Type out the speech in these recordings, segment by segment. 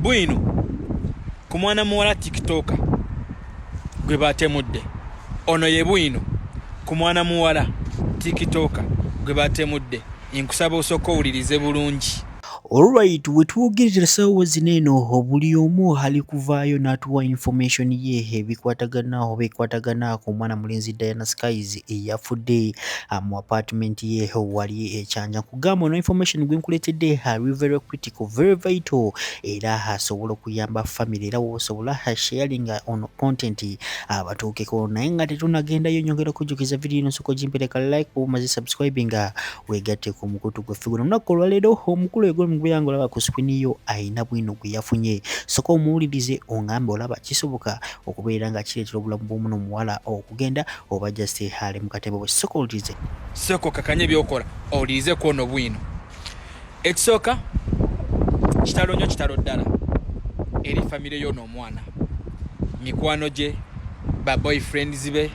bwino ku mwana muwala TikToker gwe batemudde. Ono ye bwino ku mwana muwala TikToker gwe batemudde. Nkusaba osooka owulirize bulungi. Alright, wetuwogerera ssaawa zino eno buli omu ali kuvaayo n'atuwa information ye ebikwatagana ku mwana mulenzi Diana Skies eyafudde mu apartment ye wali ekyanja. Kugamba no information gwe nkuletedde ari very critical, very vital, era asobola okuyamba family, era wosobola sharing on content abatuukeko. Naye nga tetunagendayo, nyongera okujjukiza video eno soko gimpereka like obumaze subscribing wegatte ku mukutu gwe figura olunaku olwaleero omukulu egwe yangu olaba ku screen yo ayina bwino gwe yafunye. Soko omuwulirize ongambe olaba kisoboka okubeera nga kireetera obulamu bw'omuno omuwala okugenda oba just hali mu katebe bwe. Soko owulirize, soko kakanye byokola owulirize ku ono bwino. Ekisooka kitalo nnyo, kitalo ddala eri famire y'ono omwana, mikwano gye, ba boyfriends be,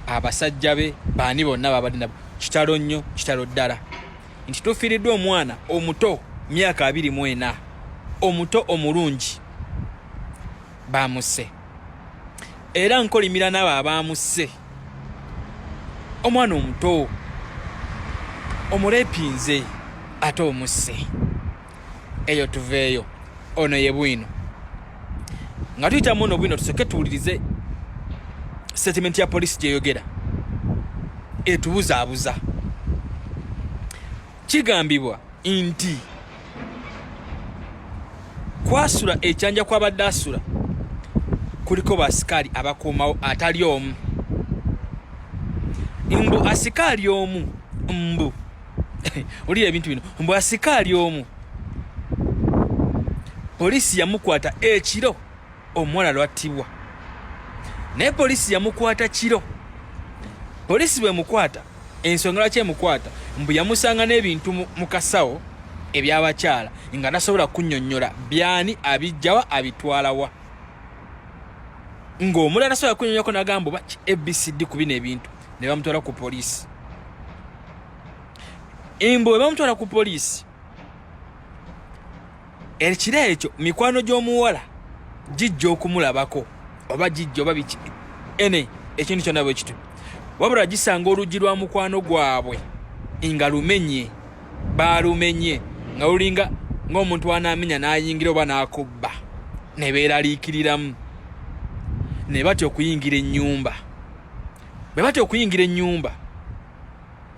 abasajja be, baani bonna babadde nabo. Kitalo nnyo, kitalo ddala nti tufiiriddwe omwana omuto myaka 24, omuto omulungi bamusse, era nkolimira nabo abamusse. Omwana omuto omulepinze ate omusse. Eyo tuveeyo, ono ye bwino. Nga tuyitamu ono bwino tusooke tuwulirize statement ya polisi gyeyogera etubuzaabuza. Kigambibwa nti kwasula ekyanja kw'abadde asula kuliko basikali abakuumawo atali omu. Mbu asikali omu mbu olira ebintu bino, mbu asikali omu polisi yamukwata ekiro omuwala lwattibwa, naye polisi yamukwata kiro. Polisi bwe mukwata, ensonga lwaki emukwata mbu yamusanga n'ebintu mu kasawo ebyabakyala nga tasobola kunnyonnyola byani abijjawa abitwalawa. Ng'omulala tasobola kunnyonnyolako n'agamba oba ABCD ku bino ebintu, ne bamutwala ku polisi. Mbu bwe bamutwala ku polisi, ekiro ekyo mikwano gy'omuwala gijja okumulabako oba gijja oba biki ene ekintu kyonna bwe kitu, wabula gisanga oluggi lwa mukwano gwabwe nga lumenye, balumenye nga lulinga ng'omuntu anaamenya n'ayingira oba n'akubba, ne beeraliikiriramu ne batya okuyingira ennyumba. Bwe batya okuyingira ennyumba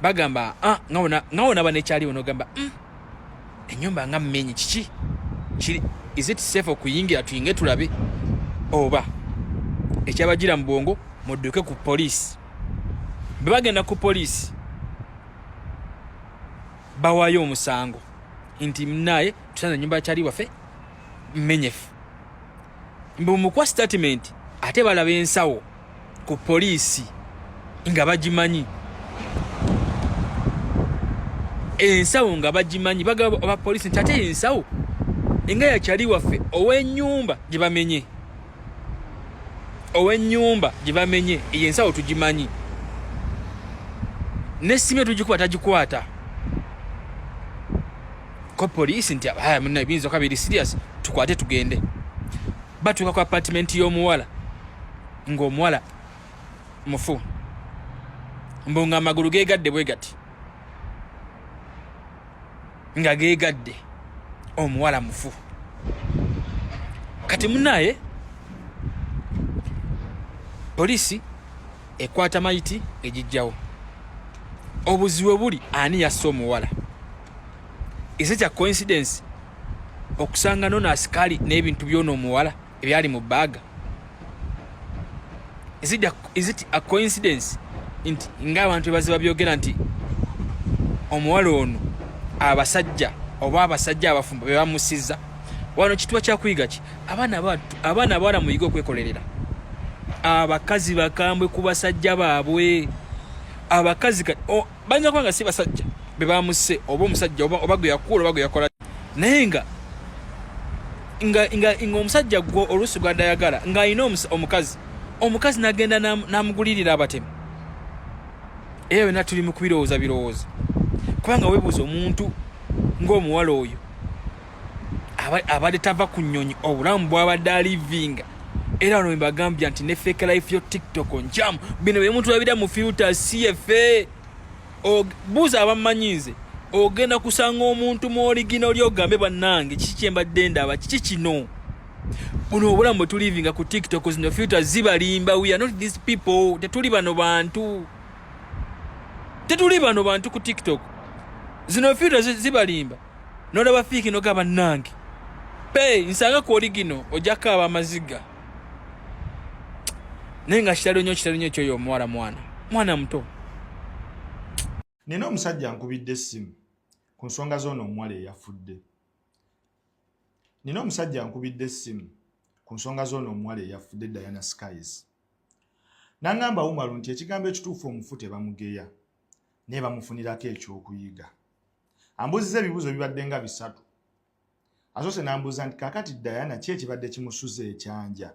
bagamba nga wona nekyaliwo n'ogamba ennyumba nga mmenye kiki kiri, is it safe okuyingira tuyinge tulabe, oba ekyabagira mu bwongo mudduke ku polisi. Bwe bagenda ku polisi bawaayo omusango nti naye tusanze ennyumba yakyali waffe mmenyefu. Mbu mukwa statement ate balaba ensawo ku polisi nga bagimanyi, ensawo nga bagimanyi. Bagamba oba polisi nti ate ensawo nga yakyali waffe ow'ennyumba gye bamenye, ow'ennyumba gye bamenye, eyo ensawo tugimanyi, n'essimu tugikuba tagikwata ko polisi nti muna ebiyinza okuba biri serious, tukwate tugende. Batuuka ku apartment y'omuwala ng'omuwala mufu, mbu nga amagulu geegadde bwe gati, nga geegadde, omuwala mufu. Kati munaye polisi ekwata mayiti egijjawo. Obuzibu buli ani yasse omuwala. Is it a coincidence okusanga nono asikali n'ebintu by'ono omuwala ebyali mu baaga? Is it a coincidence nti ng'abantu bebaze babyogera nti omuwala ono abasajja oba abasajja abafumbo be bamusizza? Wano kituba kyakuyiga ki? Abaana abawala muyiga okwekolerera. Abakazi bakambwe ku basajja baabwe. Abakazi banyina kubanga si basajja be bamusse oba omusajja oba gwe yakuula oba gwe yakola, naye nga omusajja gwo oluusi gwadayagala ng'alina omukazi n'agenda n'amugulirira abatemu. Era byonna tuli mu kubirowooza, kubanga weebuuza omuntu ng'omuwala oyo abadde tava ku nnyonyi obulamu bw'abadde alivinga era wano mbagambya nti ne fake life yo TikTok njamu bino bye muntu babira mu filter CFA buuza abamanyize ogenda kusanga omuntu mu original oli ogambe bannange kiki kyembadde ndaba kiki kino buno obulamu bwe tulivinga ku TikTok zino filter zibalimba. We are not these people. Tetuli bano bantu ku TikTok zino filter zibalimba nolaba fiki nogaba nange pe nsanga ku original ojaka abamaziga nenga kitalo nnyo kyoyo mwana muto. Nina omusajja nkubidde essimu ku nsonga z'ono omuwala eyafudde Diana Skies. Nangamba Umaru nti ekigambo ekituufu omufu tebamugeya naye bamufunirako ekyokuyiga. Ambuuziza ebibuuzo bibadde nga 3. Asoose n'ambuuza nti kaakati Diana ki ekibadde kimusuza ekyanja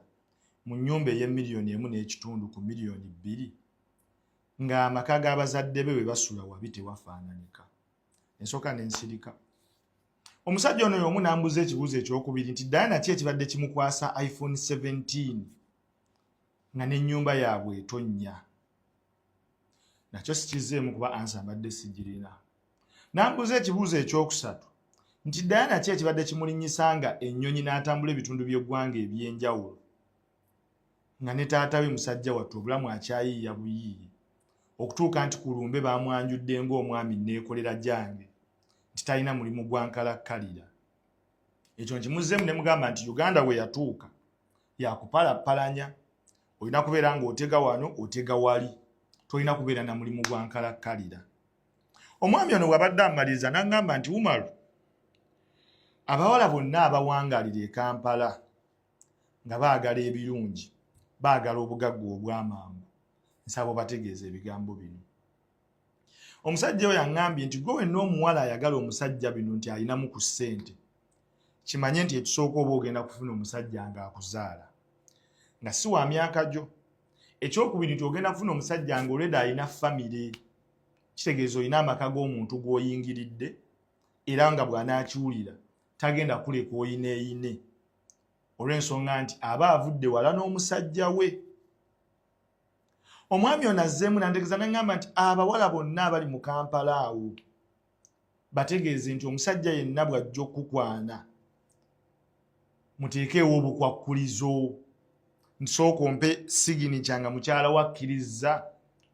mu nnyumba ey'emiliyoni 1.5 ku miliyoni 2 ng'amaka g'abazadde be bwe basula wabi tewafaananika. Ensooka n'ensirika. Omusajja ono y'omu n'ambuuza ekibuuzo ekyokubiri nti Diana ki ekibadde kimukwasa iPhone 17 nga n'ennyumba yaabwe etonnya. Nakyo sikizzeemu kuba ansa mbadde sigirina. N'ambuuza ekibuuzo ekyokusatu nti Diana ki ekibadde kimulinnyisa nga ennyonyi n'atambula ebitundu by'eggwanga eby'enjawulo nga ne taata we musajja wattu obulamu akyayiiya buyiiyi okutuuka nti ku lumbe baamwanjudde ng'omwami neekolera gyange nti talina mulimu gwa nkalakkalira. Ekyo nkimuzzeemu ne mugamba nti Uganda we yatuuka yakupalappalanya, olina kubeera ng'otega wano otega wali, tolina kubeera na mulimu gwa nkalakkalira. Omwami ono bw'abadde amaliriza n'aŋŋamba nti Umaru, abawala bonna abawangaalira e Kampala nga baagala ebirungi, baagala obugagga obw'amangu, nsaba obategeeza ebigambo bino. Omusajja oyo aŋŋambye nti gwe wenna omuwala ayagala omusajja bino nti alinamu ku ssente, kimanye nti ekisooka oba ogenda kufuna omusajja ng'akuzaala nga si wa myaka gyo. Ekyokubiri nti ogenda kufuna omusajja ng'olweda alina famire, kitegeeza olina amaka g'omuntu gw'oyingiridde era nga bw'anaakiwulira tagenda kuleka oyineeyine olw'ensonga nti aba avudde wala n'omusajja we. Omwami ono azzeemu n'antegeeza n'aŋŋamba nti abawala bonna abali mu Kampala awo bategeeze nti omusajja yenna bw'ajja okukukwana muteekeewo obukwakkulizo, nsooka ompe siginica nga mukyala wakkiriza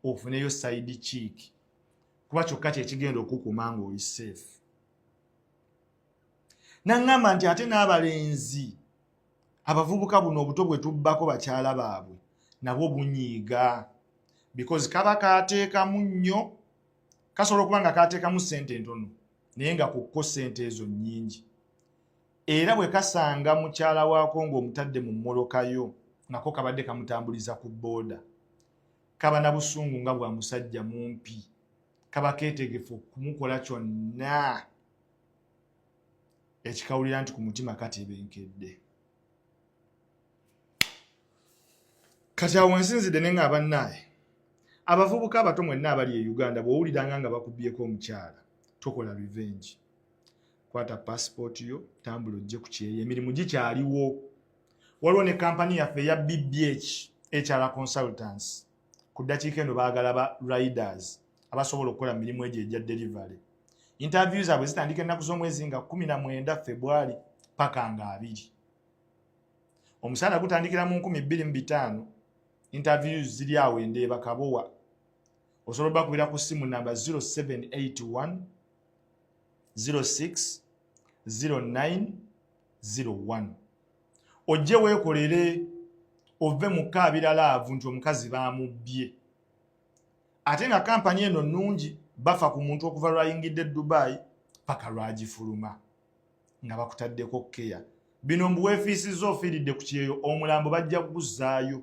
ofuneyo side cheek, kuba kyokka kyekigenda okukuma ng'oli safe. N'aŋŋamba nti ate n'abalenzi abavubuka buno obuto bwe tubbako bakyala baabwe nabo bunyiiga, because kaba kaateekamu nnyo, kasobola okuba nga kaateekamu ssente ntono naye nga kukko ssente ezo nnyingi. Era bwe kasanga mukyala waako ng'omutadde mu mmoloka yo nako kabadde kamutambuliza ku booda, kaba na busungu nga bwa musajja mumpi, kaba keetegefu okumukola kyonna ekikawulira nti ku mutima katebenkedde. Kati awo nsinzidde ne ng'aba bannaaye, abavubuka abato mwenna abali e Uganda bw'owuliranga nga bakubyeko omukyala, tokola revenge. Kwata passport yo, tambula ojje ku kyeyo, emirimu gikyaliwo. Waliwo ne kampani yaffe eya BBH HR Consultants ku ddakiika eno baagala ba riders abasobola okukola mirimu egyo egya delivery. Interviews zaabwe zitandika ennaku z'omwezi nga 19 February paka nga 2. Omusaala gutandikira mu 2025. Interviews ziri awo Endeeba Kabowa. Osobola bakubira ku simu namba 0781 06 0901. Ojje weekolere ove mu kaabira laavu nti omukazi baamubbye. Ate nga kampani eno nnungi, bafa ku muntu okuva lwayingidde Dubai paka lwagifuluma nga bakutaddeko keya. Bino mbuweefiisizza ofiiridde ku kyeyo omulambo bajja kuguzaayo.